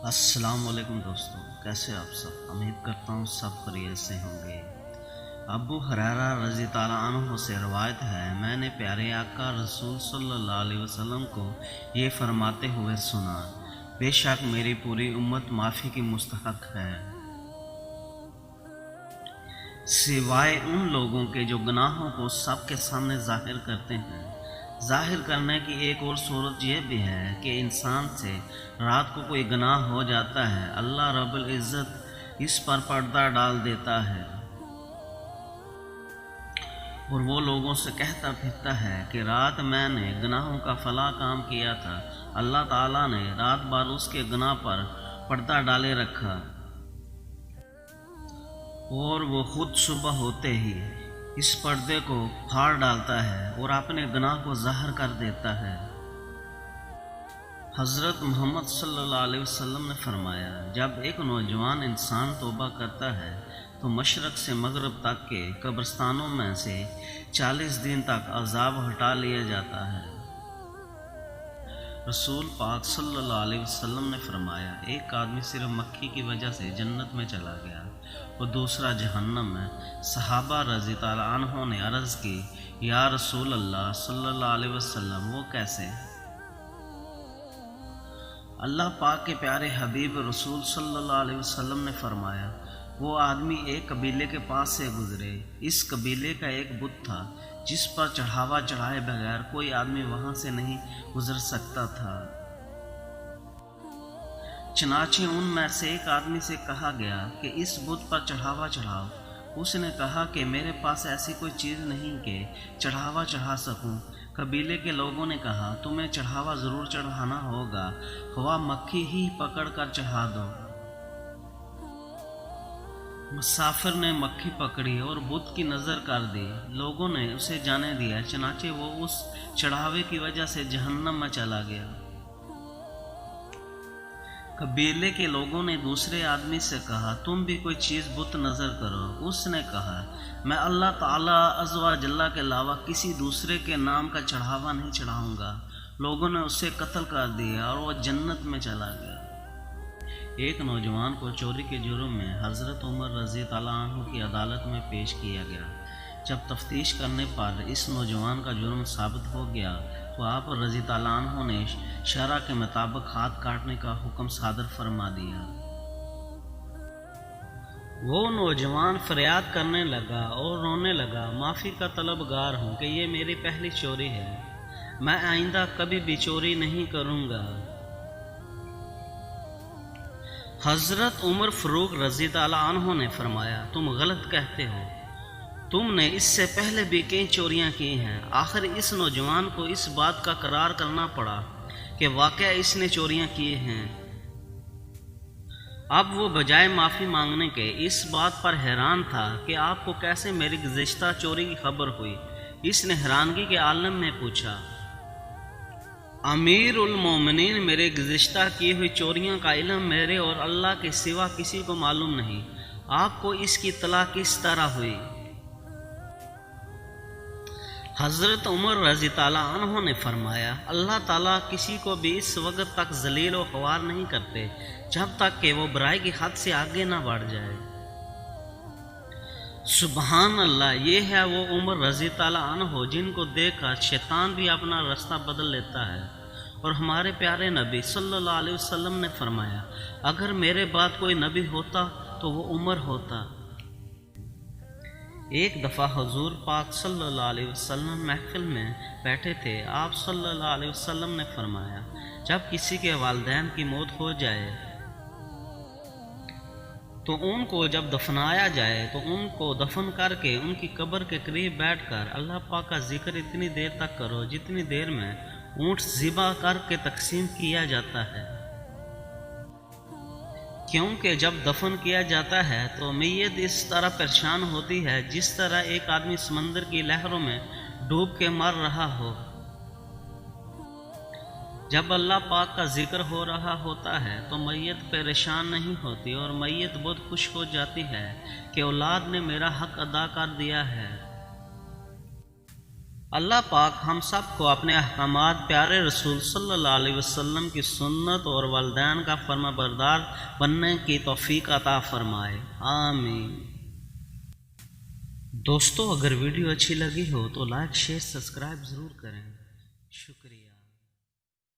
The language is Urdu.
السلام علیکم دوستوں، کیسے آپ سب؟ امید کرتا ہوں سب خیریت سے ہوں گے۔ ابو ہریرہ رضی تعالیٰ عنہ سے روایت ہے، میں نے پیارے آقا رسول صلی اللہ علیہ وسلم کو یہ فرماتے ہوئے سنا، بے شک میری پوری امت معافی کی مستحق ہے، سوائے ان لوگوں کے جو گناہوں کو سب کے سامنے ظاہر کرتے ہیں۔ ظاہر کرنے کی ایک اور صورت یہ بھی ہے کہ انسان سے رات کو کوئی گناہ ہو جاتا ہے، اللہ رب العزت اس پر پردہ ڈال دیتا ہے اور وہ لوگوں سے کہتا پھرتا ہے کہ رات میں نے گناہوں کا فلاں کام کیا تھا، اللہ تعالیٰ نے رات بھر اس کے گناہ پر پردہ ڈالے رکھا اور وہ خود صبح ہوتے ہی اس پردے کو پھاڑ ڈالتا ہے اور اپنے گناہ کو ظاہر کر دیتا ہے۔ حضرت محمد صلی اللہ علیہ وسلم نے فرمایا، جب ایک نوجوان انسان توبہ کرتا ہے تو مشرق سے مغرب تک کے قبرستانوں میں سے 40 دن تک عذاب ہٹا لیا جاتا ہے۔ رسول پاک صلی اللہ علیہ وسلم نے فرمایا، ایک آدمی صرف مکھی کی وجہ سے جنت میں چلا گیا اور دوسرا جہنم میں۔ صحابہ رضی تعالیٰ عنہ نے عرض کی، یا رسول اللہ صلی اللہ علیہ وسلم، وہ کیسے؟ اللہ پاک کے پیارے حبیب رسول صلی اللہ علیہ وسلم نے فرمایا، وہ آدمی ایک قبیلے کے پاس سے گزرے، اس قبیلے کا ایک بت تھا جس پر چڑھاوا چڑھائے بغیر کوئی آدمی وہاں سے نہیں گزر سکتا تھا۔ چنانچہ ان میں سے ایک آدمی سے کہا گیا کہ اس بت پر چڑھاوا چڑھاؤ۔ اس نے کہا کہ میرے پاس ایسی کوئی چیز نہیں کہ چڑھاوا چڑھا سکوں۔ قبیلے کے لوگوں نے کہا، تمہیں چڑھاوا ضرور چڑھانا ہوگا، خواہ مکھی ہی پکڑ کر چڑھا دو۔ مسافر نے مکھی پکڑی اور بت کی نظر کر دی، لوگوں نے اسے جانے دیا، چنانچہ وہ اس چڑھاوے کی وجہ سے جہنم میں چلا گیا۔ قبیلے کے لوگوں نے دوسرے آدمی سے کہا، تم بھی کوئی چیز بت نظر کرو۔ اس نے کہا، میں اللہ تعالیٰ عز و جل کے علاوہ کسی دوسرے کے نام کا چڑھاوا نہیں چڑھاؤں گا۔ لوگوں نے اسے قتل کر دیا اور وہ جنت میں چلا گیا۔ ایک نوجوان کو چوری کے جرم میں حضرت عمر رضی تعالیٰ عنہ کی عدالت میں پیش کیا گیا۔ جب تفتیش کرنے پر اس نوجوان کا جرم ثابت ہو گیا تو آپ رضی تعالیٰ عنہ نے شرع کے مطابق ہاتھ کاٹنے کا حکم صادر فرما دیا۔ وہ نوجوان فریاد کرنے لگا اور رونے لگا، معافی کا طلبگار ہوں کہ یہ میری پہلی چوری ہے، میں آئندہ کبھی بھی چوری نہیں کروں گا۔ حضرت عمر فاروق رضی تعالیٰ عنہ نے فرمایا، تم غلط کہتے ہو، تم نے اس سے پہلے بھی کئی چوریاں کی ہیں۔ آخر اس نوجوان کو اس بات کا اقرار کرنا پڑا کہ واقعہ اس نے چوریاں کی ہیں۔ اب وہ بجائے معافی مانگنے کے اس بات پر حیران تھا کہ آپ کو کیسے میری گزشتہ چوری کی خبر ہوئی۔ اس نے حیرانگی کے عالم میں پوچھا، امیر المومنین، میرے گزشتہ کی ہوئی چوریاں کا علم میرے اور اللہ کے سوا کسی کو معلوم نہیں، آپ کو اس کی اطلاع کس طرح ہوئی؟ حضرت عمر رضی تعالیٰ عنہ نے فرمایا، اللہ تعالیٰ کسی کو بھی اس وقت تک ذلیل و خوار نہیں کرتے جب تک کہ وہ برائی کی حد سے آگے نہ بڑھ جائے۔ سبحان اللہ، یہ ہے وہ عمر رضی تعالیٰ عنہ جن کو دیکھ کر شیطان بھی اپنا راستہ بدل لیتا ہے۔ اور ہمارے پیارے نبی صلی اللہ علیہ وسلم نے فرمایا، اگر میرے بعد کوئی نبی ہوتا تو وہ عمر ہوتا۔ ایک دفعہ حضور پاک صلی اللہ علیہ وسلم محفل میں بیٹھے تھے، آپ صلی اللہ علیہ وسلم نے فرمایا، جب کسی کے والدین کی موت ہو جائے تو ان کو جب دفنایا جائے تو ان کو دفن کر کے ان کی قبر کے قریب بیٹھ کر اللہ پاک کا ذکر اتنی دیر تک کرو جتنی دیر میں اونٹ ذبح کر کے تقسیم کیا جاتا ہے، کیونکہ جب دفن کیا جاتا ہے تو میت اس طرح پریشان ہوتی ہے جس طرح ایک آدمی سمندر کی لہروں میں ڈوب کے مر رہا ہو۔ جب اللہ پاک کا ذکر ہو رہا ہوتا ہے تو میت پریشان نہیں ہوتی اور میت بہت خوش ہو جاتی ہے کہ اولاد نے میرا حق ادا کر دیا ہے۔ اللہ پاک ہم سب کو اپنے احکامات پیارے رسول صلی اللہ علیہ وسلم کی سنت اور والدین کا فرما بردار بننے کی توفیق عطا فرمائے، آمین۔ دوستو اگر ویڈیو اچھی لگی ہو تو لائک شیئر سبسکرائب ضرور کریں، شکریہ۔